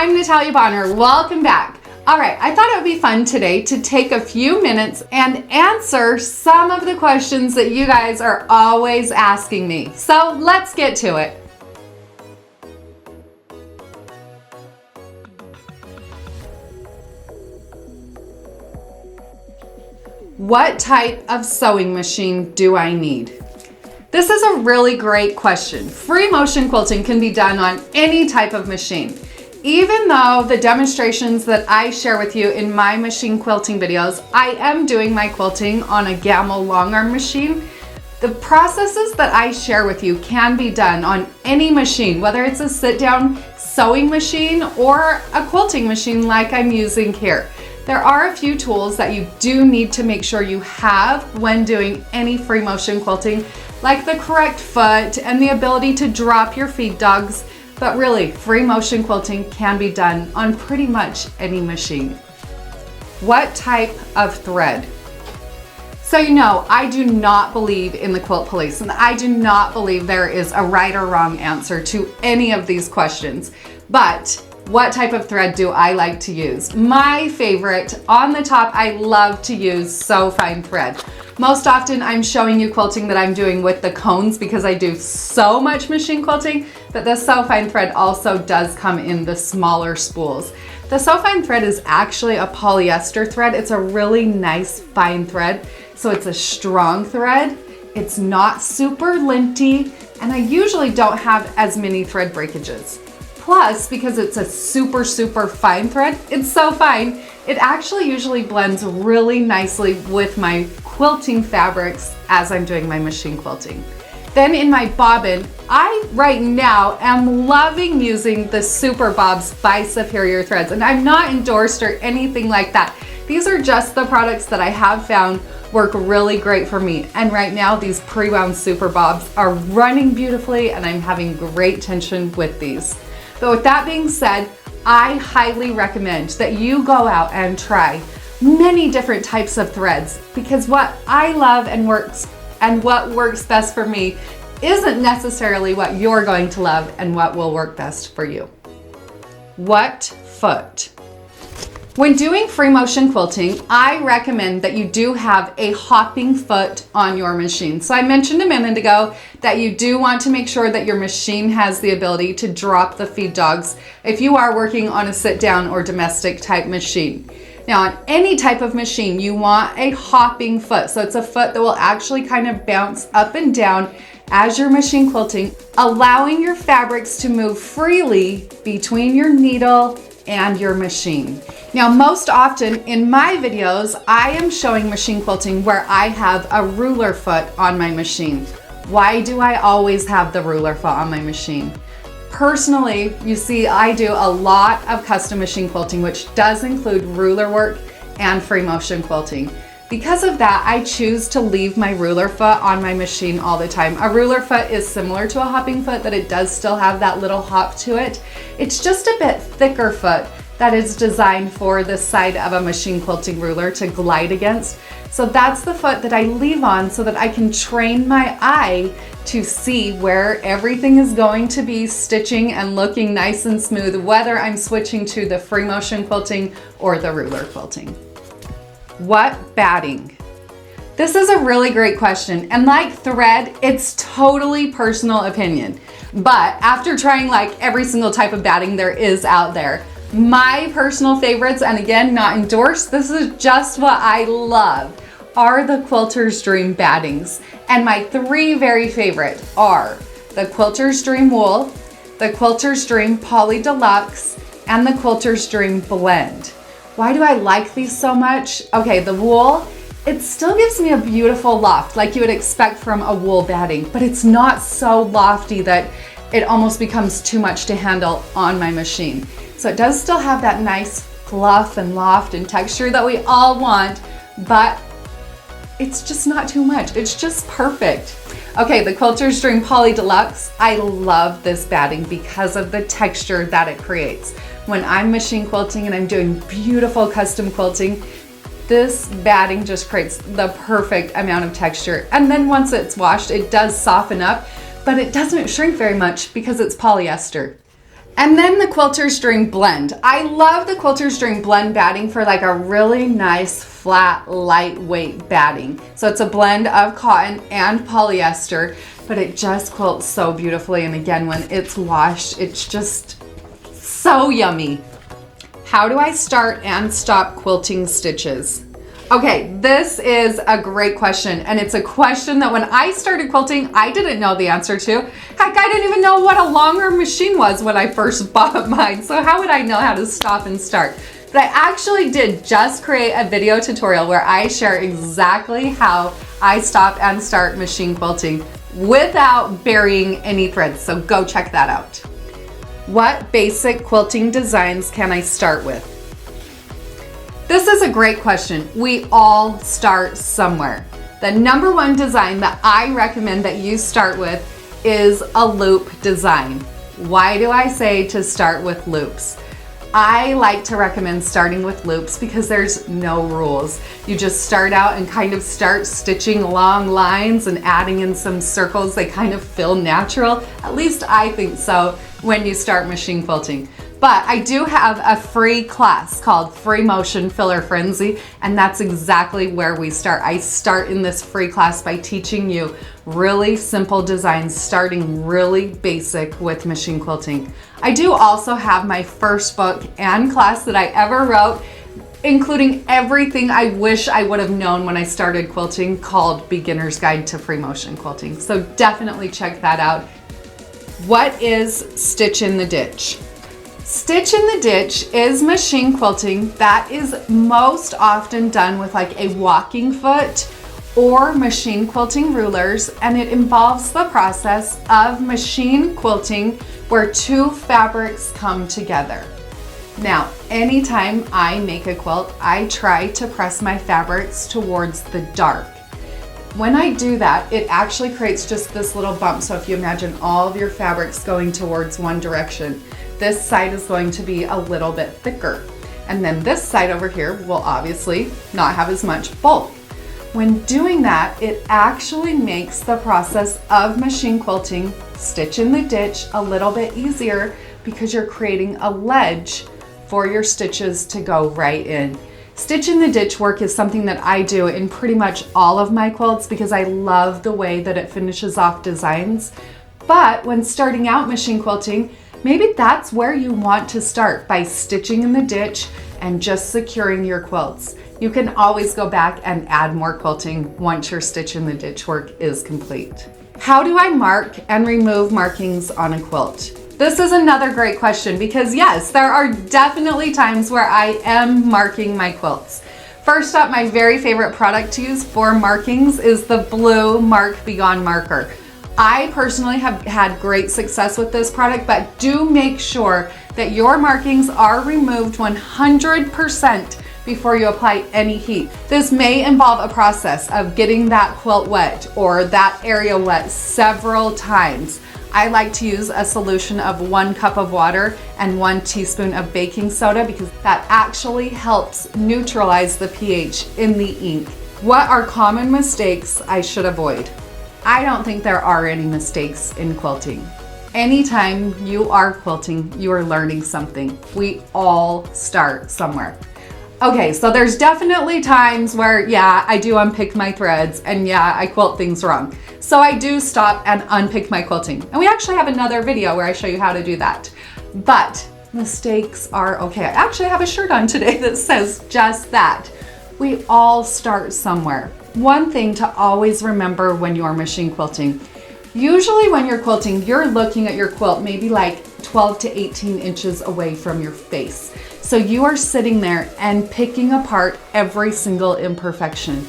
I'm Natalia Bonner. Welcome back. All right, I thought it would be fun today to take a few minutes and answer some of the questions that you guys are always asking me. So let's get to it. What type of sewing machine do I need? This is a really great question. Free motion quilting can be done on any type of machine. Even though the demonstrations that I share with you in my machine quilting videos, I am doing my quilting on a Gamma long arm machine, the processes that I share with you can be done on any machine, whether it's a sit-down sewing machine or a quilting machine like I'm using here. There are a few tools that you do need to make sure you have when doing any free motion quilting, like the correct foot and the ability to drop your feed dogs. But really, free motion quilting can be done on pretty much any machine. What type of thread? So you know, I do not believe in the quilt police, and I do not believe there is a right or wrong answer to any of these questions. But what type of thread do I like to use? My favorite, on the top, I love to use So Fine thread. Most often I'm showing you quilting that I'm doing with the cones because I do so much machine quilting, but the So Fine thread also does come in the smaller spools. The So Fine thread is actually a polyester thread. It's a really nice fine thread. So it's a strong thread. It's not super linty, and I usually don't have as many thread breakages. Plus, because it's a super fine thread, it's so fine, it actually usually blends really nicely with my quilting fabrics as I'm doing my machine quilting. Then in my bobbin, I right now am loving using the Super Bobs by Superior threads, and I'm not endorsed or anything like that. These are just the products that I have found work really great for me. And right now these pre-wound Super Bobs are running beautifully and I'm having great tension with these. But with that being said, I highly recommend that you go out and try many different types of threads, because what I love and what works best for me isn't necessarily what you're going to love and what will work best for you. What foot? When doing free motion quilting, I recommend that you do have a hopping foot on your machine. So I mentioned a minute ago that you do want to make sure that your machine has the ability to drop the feed dogs if you are working on a sit down or domestic type machine. Now on any type of machine, you want a hopping foot. So it's a foot that will actually kind of bounce up and down as you're machine quilting, allowing your fabrics to move freely between your needle and your machine. Now, most often in my videos, I am showing machine quilting where I have a ruler foot on my machine. Why do I always have the ruler foot on my machine? Personally, you see, I do a lot of custom machine quilting, which does include ruler work and free motion quilting. Because of that, I choose to leave my ruler foot on my machine all the time. A ruler foot is similar to a hopping foot, that it does still have that little hop to it. It's just a bit thicker foot that is designed for the side of a machine quilting ruler to glide against. So that's the foot that I leave on so that I can train my eye to see where everything is going to be stitching and looking nice and smooth, whether I'm switching to the free motion quilting or the ruler quilting. What batting? This is a really great question, and like thread, it's totally personal opinion. But after trying like every single type of batting there is out there, my personal favorites, and again, not endorsed, this is just what I love, are the Quilters Dream battings. And my three very favorite are the Quilters Dream Wool, the Quilters Dream Poly Deluxe, and the Quilters Dream Blend. Why do I like these so much? Okay, the wool, it still gives me a beautiful loft like you would expect from a wool batting, but it's not so lofty that it almost becomes too much to handle on my machine. So it does still have that nice fluff and loft and texture that we all want, but it's just not too much. It's just perfect. Okay, the Quilters Dream Poly Deluxe. I love this batting because of the texture that it creates. When I'm machine quilting and I'm doing beautiful custom quilting, this batting just creates the perfect amount of texture. And then once it's washed, it does soften up, but it doesn't shrink very much because it's polyester. And then the Quilter string blend. I love the Quilter string blend batting for like a really nice, flat, lightweight batting. So it's a blend of cotton and polyester, but it just quilts so beautifully. And again, when it's washed, it's just so yummy. How do I start and stop quilting stitches? Okay, this is a great question, and it's a question that when I started quilting, I didn't know the answer to. Heck, I didn't even know what a longer machine was when I first bought mine, so how would I know how to stop and start? But I actually did just create a video tutorial where I share exactly how I stop and start machine quilting without burying any threads, so go check that out. What basic quilting designs can I start with? This is a great question. We all start somewhere. The number one design that I recommend that you start with is a loop design. Why do I say to start with loops? I like to recommend starting with loops because there's no rules. You just start out and kind of start stitching long lines and adding in some circles. They kind of feel natural. At least I think so when you start machine quilting. But I do have a free class called Free Motion Filler Frenzy, and that's exactly where we start. I start in this free class by teaching you really simple designs, starting really basic with machine quilting. I do also have my first book and class that I ever wrote, including everything I wish I would have known when I started quilting, called Beginner's Guide to Free Motion Quilting. So definitely check that out. What is Stitch in the Ditch? Stitch in the ditch is machine quilting that is most often done with like a walking foot or machine quilting rulers, and it involves the process of machine quilting where two fabrics come together. Now, anytime I make a quilt, I try to press my fabrics towards the dark. When I do that, it actually creates just this little bump. So if you imagine all of your fabrics going towards one direction, this side is going to be a little bit thicker. And then this side over here will obviously not have as much bulk. When doing that, it actually makes the process of machine quilting, stitch in the ditch, a little bit easier because you're creating a ledge for your stitches to go right in. Stitch in the ditch work is something that I do in pretty much all of my quilts because I love the way that it finishes off designs. But when starting out machine quilting, maybe that's where you want to start, by stitching in the ditch and just securing your quilts. You can always go back and add more quilting once your stitch in the ditch work is complete. How do I mark and remove markings on a quilt? This is another great question because yes, there are definitely times where I am marking my quilts. First up, my very favorite product to use for markings is the blue Mark Be Gone marker. I personally have had great success with this product, but do make sure that your markings are removed 100% before you apply any heat. This may involve a process of getting that quilt wet or that area wet several times. I like to use a solution of 1 cup of water and 1 teaspoon of baking soda because that actually helps neutralize the pH in the ink. What are common mistakes I should avoid? I don't think there are any mistakes in quilting. Anytime you are quilting, you are learning something. We all start somewhere. Okay, so there's definitely times where, yeah, I do unpick my threads and yeah, I quilt things wrong. So I do stop and unpick my quilting. And we actually have another video where I show you how to do that. But mistakes are okay. I actually have a shirt on today that says just that. We all start somewhere. One thing to always remember when you're machine quilting, usually when you're quilting, you're looking at your quilt maybe like 12 to 18 inches away from your face. So you are sitting there and picking apart every single imperfection.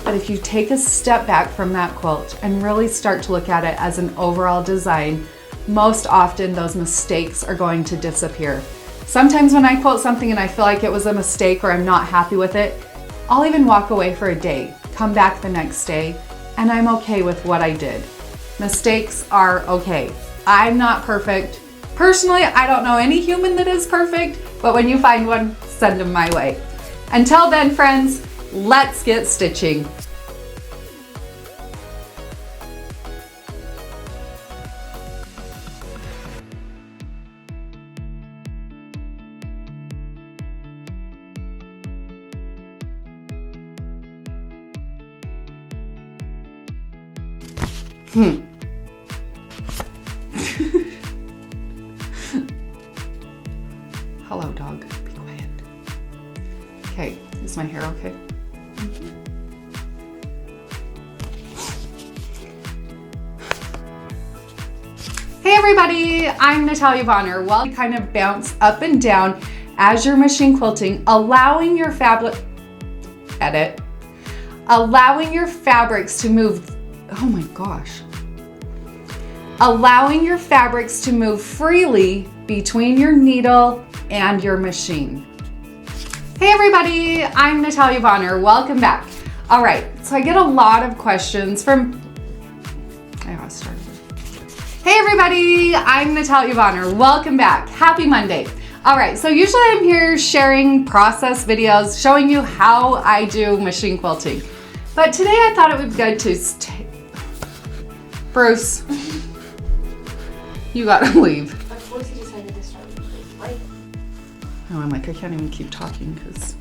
But if you take a step back from that quilt and really start to look at it as an overall design, most often those mistakes are going to disappear. Sometimes when I quilt something and I feel like it was a mistake or I'm not happy with it, I'll even walk away for a day, come back the next day, and I'm okay with what I did. Mistakes are okay. I'm not perfect. Personally, I don't know any human that is perfect, but when you find one, send them my way. Until then, friends, let's get stitching. Hello, dog. Be quiet. Okay, is my hair okay? Hey everybody, I'm Natalia Bonner. Well, you kind of bounce up and down as you're machine quilting, allowing your fabrics to move, oh my gosh. Allowing your fabrics to move freely between your needle and your machine. Hey everybody, I'm Natalia Bonner. Welcome back. All right, so I get a lot of questions from, Hey everybody, I'm Natalia Bonner. Welcome back. Happy Monday. All right, so usually I'm here sharing process videos, showing you how I do machine quilting. But today I thought it would be good to Bruce, you gotta leave. Of course he decided to start with this, right? Oh, I'm like, I can't even keep talking because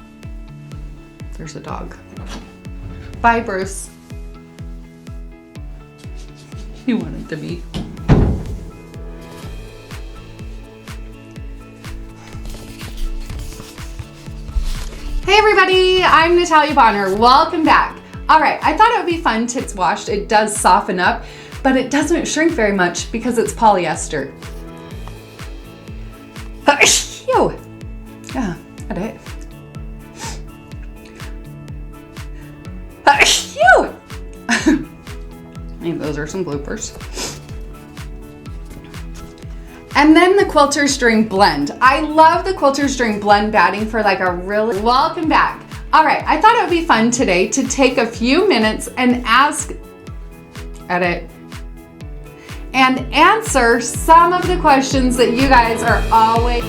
there's a dog. Bye, Bruce. He wanted to be. Hey everybody, I'm Natalia Bonner. Welcome back. All right, I thought it would be fun to it's washed. It does soften up, but it doesn't shrink very much because it's polyester. Phew. Yeah, got it. Phew. Maybe those are some bloopers. And then the quilter string blend. I love the quilter string blend batting for like a really, welcome back. All right, I thought it would be fun today to take a few minutes and answer some of the questions that you guys are always